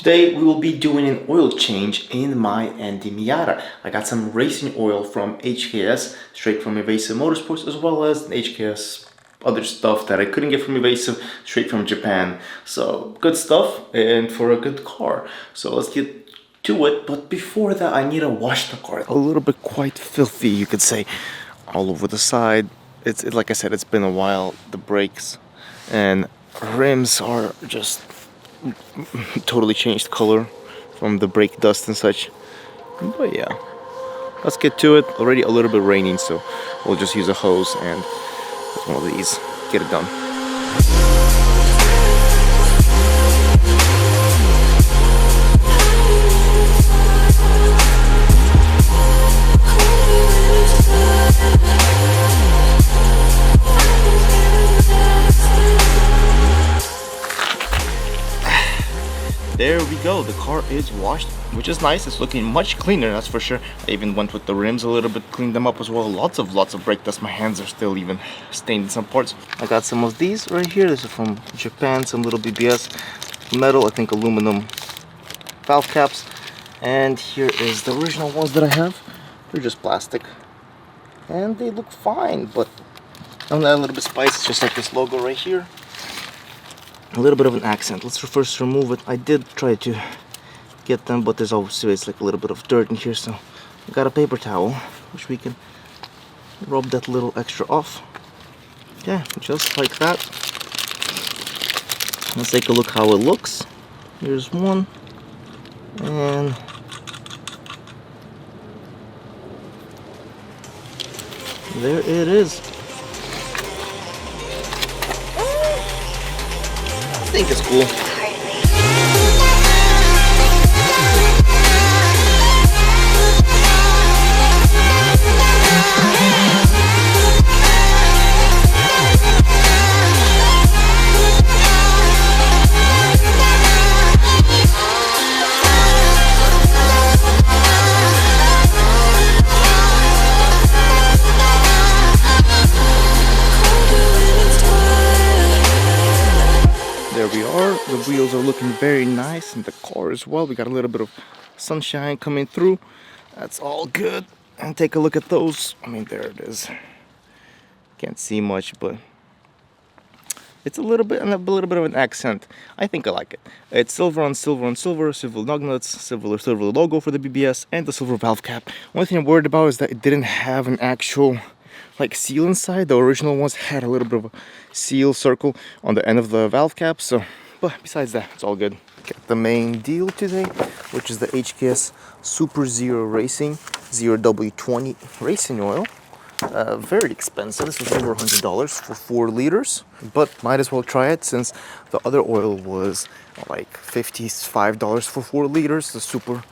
Today we will be doing an oil change in my Andy Miata. I got some racing oil from HKS, straight from Evasive Motorsports, as well as HKS other stuff that I couldn't get from Evasive, straight from Japan. So good stuff and for a good car. So let's get to it, but before that I need to wash the car. A little bit quite filthy, you could say, all over the side. Like I said, it's been a while. The brakes and rims are just totally changed color from the brake dust and such. But yeah, let's get to it. Already a little bit raining, so we'll just use a hose and one of these, get it done. There we go, the car is washed, which is nice. It's looking much cleaner, that's for sure. I even went with the rims a little bit, cleaned them up as well. Lots of brake dust. My hands are still even stained in some parts. I got some of these right here. This is from Japan, some little BBS metal, I think aluminum valve caps. And here is the original ones that I have. They're just plastic. And they look fine, but I'm gonna add a little bit of spice, just like this logo right here. A little bit of an accent. Let's first remove it. I did try to get them, but there's always like a little bit of dirt in here, so I got a paper towel which we can rub that little extra off. Yeah, just like that. Let's take a look how it looks. Here's one, and there it is. I think it's cool. There we are, the wheels are looking very nice, and the car as well. We got a little bit of sunshine coming through. That's all good. And take a look at those. I mean, there it is. Can't see much, but it's a little bit of an accent. I think I like it. It's silver on silver on silver, silver lug nuts, silver logo for the BBS, and the silver valve cap. One thing I'm worried about is that it didn't have an actual like seal inside. The original ones had a little bit of a seal circle on the end of the valve cap, so but besides that, it's all good. Get the main deal today, which is the HKS Super Zero Racing 0W20 racing oil. Very expensive. This was over $100 for 4 liters, but might as well try it since the other oil was like $55 for 4 liters, the super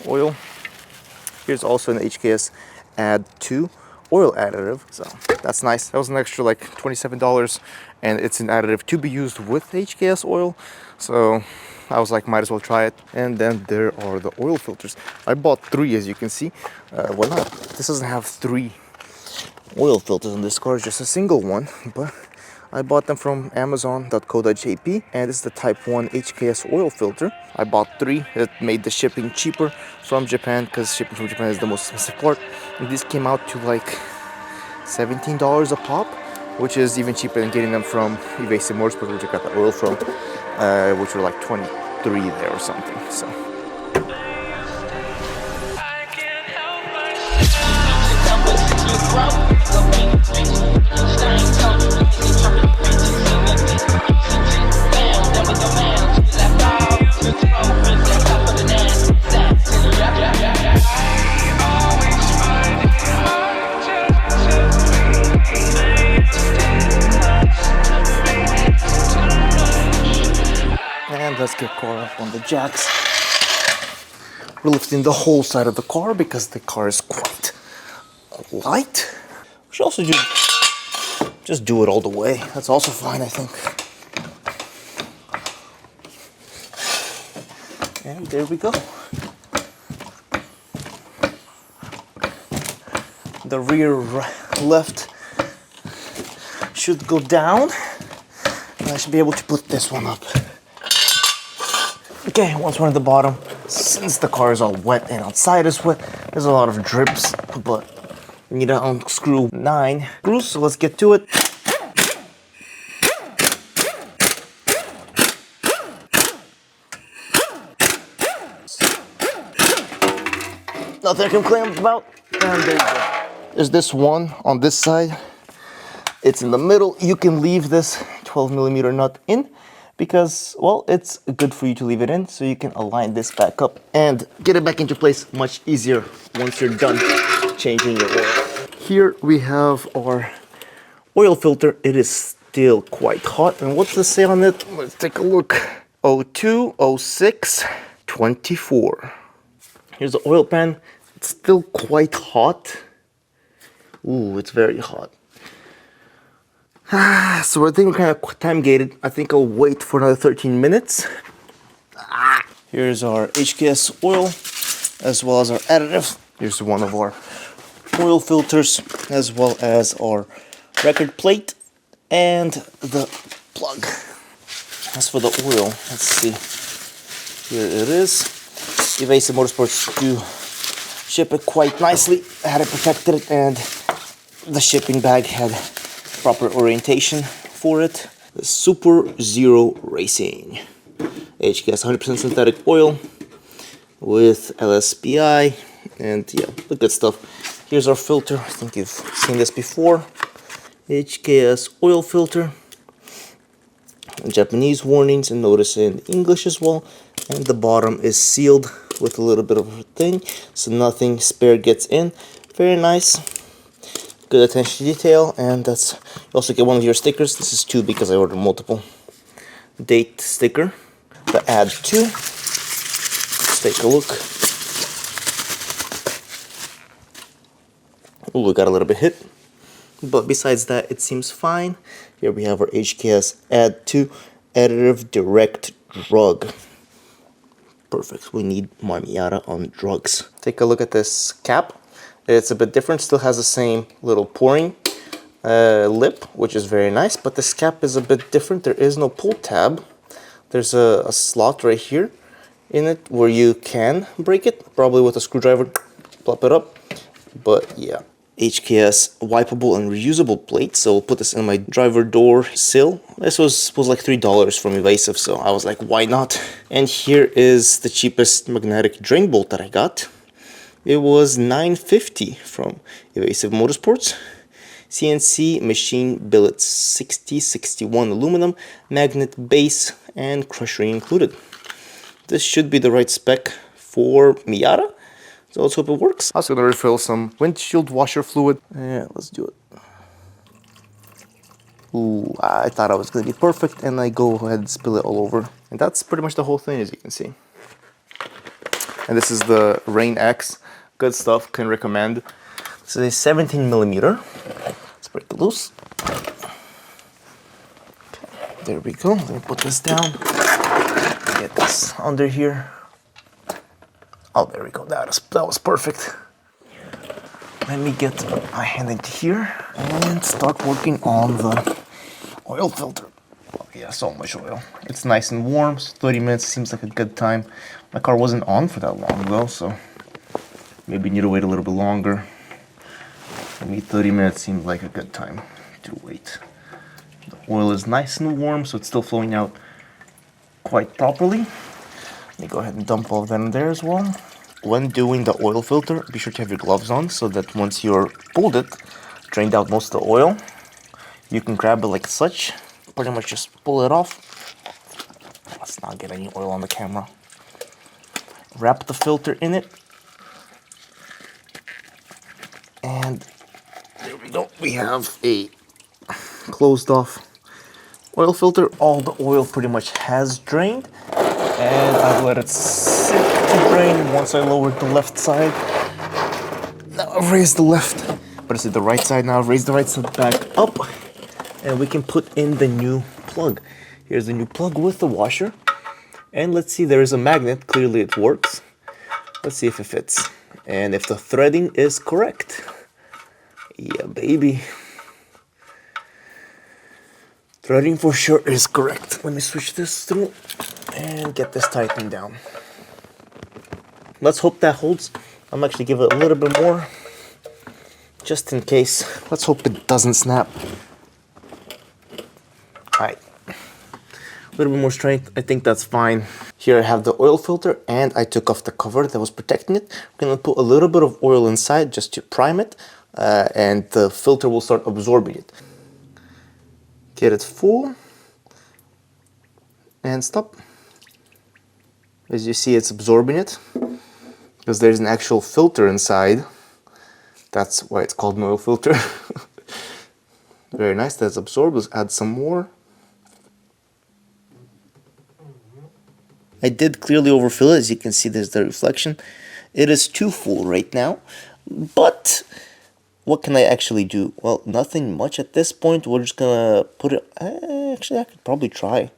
oil. Here's also an HKS ADD II oil additive, so that's nice. That was an extra like $27, and it's an additive to be used with HKS oil, so I was like, might as well try it. And then there are the oil filters. I bought 3, as you can see. Well, not this doesn't have 3 oil filters in this car, it's just a single one, but I bought them from amazon.co.jp, and this is the type 1 HKS oil filter. I bought 3. It made the shipping cheaper from Japan, because shipping from Japan is the most expensive part. And these came out to like $17 a pop, which is even cheaper than getting them from Evasive Motorsports, which I got the oil from, which were like 23 there or something. So and let's get caught up on the jacks. We're lifting the whole side of the car because the car is quite light. We should also just do it all the way. That's also fine, I think. And there we go. The rear left should go down, and I should be able to put this one up. Okay, once we're at the bottom, since the car is all wet and outside is wet, there's a lot of drips, but we need to unscrew 9 screws, so let's get to it. Nothing I can complain about. And there you go. There's this one on this side. It's in the middle. You can leave this 12mm nut in because, well, it's good for you to leave it in so you can align this back up and get it back into place much easier once you're done changing your oil. Here we have our oil filter. It is still quite hot. And what's the say on it? Let's take a look. 02, 06, 24. Here's the oil pan. It's still quite hot. Ooh, it's very hot. So I think we're kind of time gated. I think I'll wait for another 13 minutes. Here's our HKS oil, as well as our additive. Here's one of our oil filters, as well as our record plate and the plug. As for the oil, let's see. Here it is. Evasive Motorsports do ship it quite nicely. I had it protected and the shipping bag had proper orientation for it. The Super Zero Racing. HKS 100% synthetic oil with LSPI and yeah, the good stuff. Here's our filter. I think you've seen this before. HKS oil filter. Japanese warnings and notice in English as well. And the bottom is sealed with a little bit of a thing, so nothing spare gets in. Very nice. Good attention to detail, and that's, you also get one of your stickers. This is 2 because I ordered multiple. Date sticker, the ADD II. Let's take a look. Ooh, we got a little bit hit, but besides that, it seems fine. Here we have our HKS ADD II additive direct drug. Perfect. We need my Miata on drugs. Take a look at this cap. It's a bit different. Still has the same little pouring lip, which is very nice. But this cap is a bit different. There is no pull tab. There's a slot right here in it where you can break it. Probably with a screwdriver, plop it up. But yeah. HKS wipeable and reusable plate, so we'll put this in my driver door sill. This was like $3 from Evasive, so I was like, why not? And here is the cheapest magnetic drain bolt that I got. It was $9.50 from Evasive Motorsports. CNC machine billet 6061 aluminum, magnet base, and crusher included. This should be the right spec for Miata. So let's hope it works. I was gonna refill some windshield washer fluid. Yeah, let's do it. Ooh, I thought I was gonna be perfect, and I go ahead and spill it all over. And that's pretty much the whole thing, as you can see. And this is the Rain X. Good stuff, can recommend. This is a 17mm. Let's break it loose. Okay, there we go. Let me put this down. Get this under here. Oh, there we go. That was perfect. Let me get my hand into here and start working on the oil filter. Oh, yeah, so much oil. It's nice and warm, so 30 minutes seems like a good time. My car wasn't on for that long though, so maybe need to wait a little bit longer. For me, 30 minutes seemed like a good time to wait. The oil is nice and warm, so it's still flowing out quite properly. Let me go ahead and dump all of that in there as well. When doing the oil filter, be sure to have your gloves on so that once you're pulled it, drained out most of the oil, you can grab it like such. Pretty much just pull it off. Let's not get any oil on the camera. Wrap the filter in it. And there we go. We have a closed off oil filter. All the oil pretty much has drained. And I've let it sit to drain once I lowered the left side. Now I've raised the left, but it's the right side now. I've raised the right side back up, and we can put in the new plug. Here's the new plug with the washer. And let's see, there is a magnet. Clearly it works. Let's see if it fits. And if the threading is correct. Yeah, baby. Threading for sure is correct. Let me switch this through and get this tightened down. Let's hope that holds. I'm actually give it a little bit more, just in case. Let's hope it doesn't snap. Alright. A little bit more strength. I think that's fine. Here I have the oil filter and I took off the cover that was protecting it. I'm gonna put a little bit of oil inside just to prime it, and the filter will start absorbing it. Get it full and stop. As you see, it's absorbing it because there's an actual filter inside. That's why it's called an oil filter. Very nice, that's absorbed. Let's add some more. I did clearly overfill it. As you can see, there's the reflection. It is too full right now, but what can I actually do? Well, nothing much at this point. We're just gonna put it, actually I could probably try.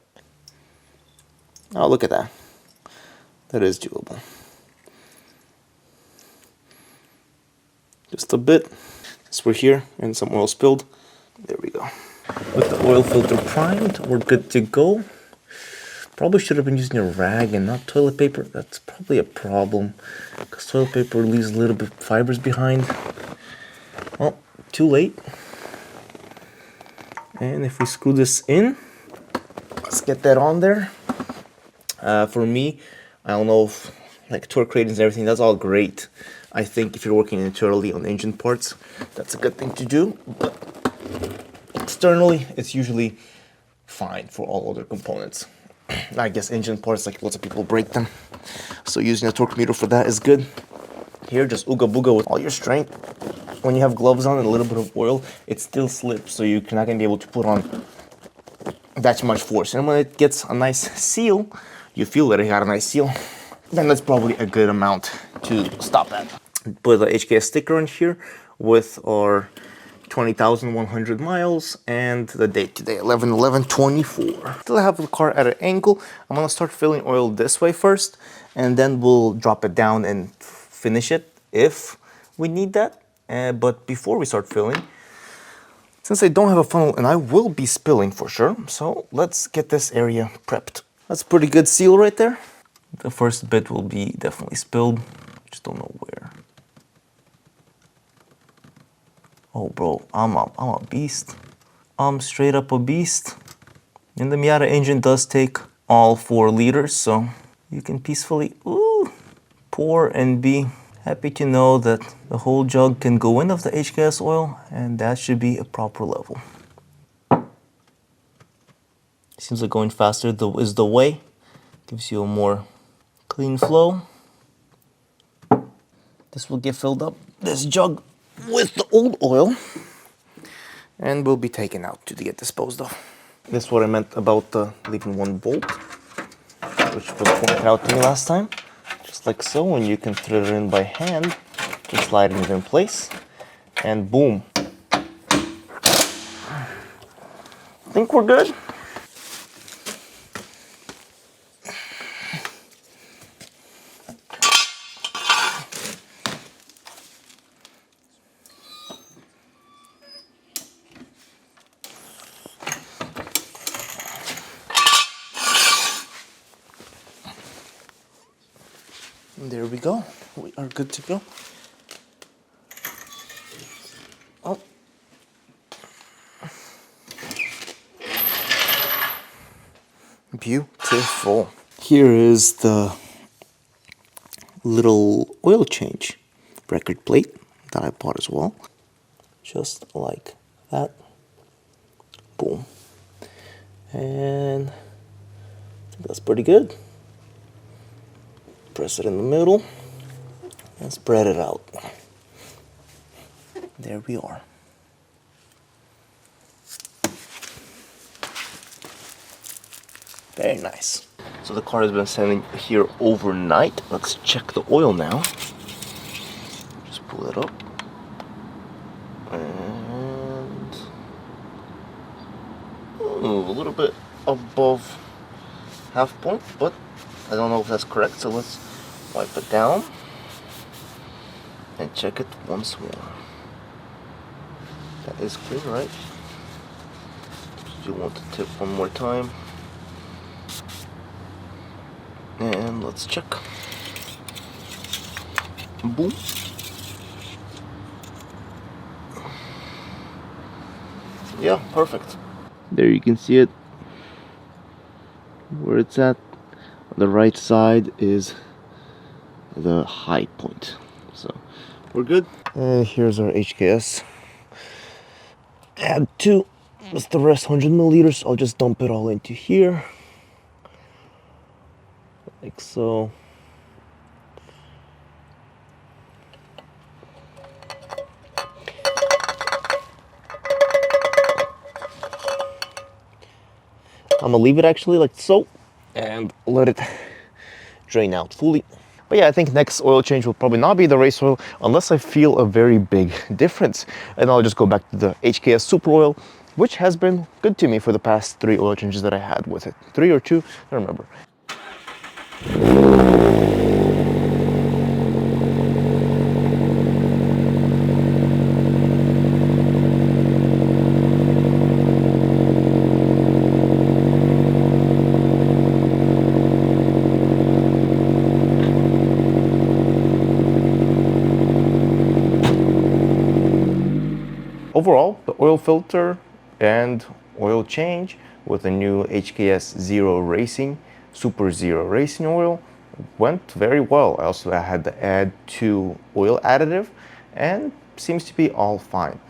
Oh, look at that. That is doable. Just a bit, since we're here and some oil spilled. There we go. With the oil filter primed, we're good to go. Probably should have been using a rag and not toilet paper. That's probably a problem, because toilet paper leaves a little bit of fibers behind. Well, too late. And if we screw this in, let's get that on there. For me, I don't know if like torque ratings and everything, that's all great. I think if you're working internally on engine parts, that's a good thing to do. But externally, it's usually fine for all other components. I guess engine parts, like lots of people break them, so using a torque meter for that is good. Here, just ooga booga with all your strength. When you have gloves on and a little bit of oil, it still slips, so you're not gonna be able to put on that much force. And when it gets a nice seal, you feel that it got a nice seal, then that's probably a good amount to stop at. Put the HKS sticker on here with our 20,100 miles and the date today, 11/11/24. Still have the car at an angle. I'm gonna start filling oil this way first, and then we'll drop it down and finish it if we need that. But before we start filling, since I don't have a funnel and I will be spilling for sure, so let's get this area prepped. That's a pretty good seal right there. The first bit will be definitely spilled, just don't know where. Oh bro, I'm a beast. I'm straight up a beast. And the Miata engine does take all 4 liters, so you can peacefully pour and be happy to know that the whole jug can go in of the HKS oil, and that should be a proper level. Seems like going faster is the way. Gives you a more clean flow. This will get filled up, this jug, with the old oil, and will be taken out to get disposed of. This is what I meant about leaving one bolt, which was pointed out to me last time. Just like so, and you can thread it in by hand, just sliding it in place, and boom. I think we're good. There we go. We are good to go. Oh. Beautiful. Here is the little oil change record plate that I bought as well. Just like that. Boom. And I think that's pretty good. Press it in the middle and spread it out. There we are. Very nice. So the car has been sitting here overnight. Let's check the oil now. Just pull it up. And a little bit above half point, but I don't know if that's correct, so let's wipe it down and check it once more. That is clean, right? You want to tip one more time. And let's check. Boom. Yeah, perfect. There you can see it where it's at. On the right side is the high point. So we're good. And here's our HKS ADD II. That's the rest, 100 milliliters. I'll just dump it all into here. Like so. I'm gonna leave it actually like so and let it drain out fully. But yeah, I think next oil change will probably not be the race oil unless I feel a very big difference. And I'll just go back to the HKS Super Oil, which has been good to me for the past 3 oil changes that I had with it. 3 or 2, I don't remember. Overall, the oil filter and oil change with the new HKS Zero Racing, Super Zero Racing oil went very well. I also had the ADD II oil additive and seems to be all fine.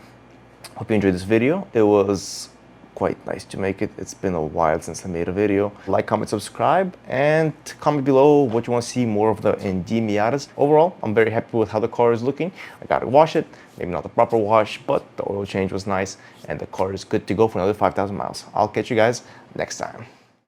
Hope you enjoyed this video. It was quite nice to make it. It's been a while since I made a video. Like, comment, subscribe, and comment below what you want to see more of the ND Miatas. Overall, I'm very happy with how the car is looking. I gotta wash it, maybe not the proper wash, but the oil change was nice, and the car is good to go for another 5,000 miles. I'll catch you guys next time.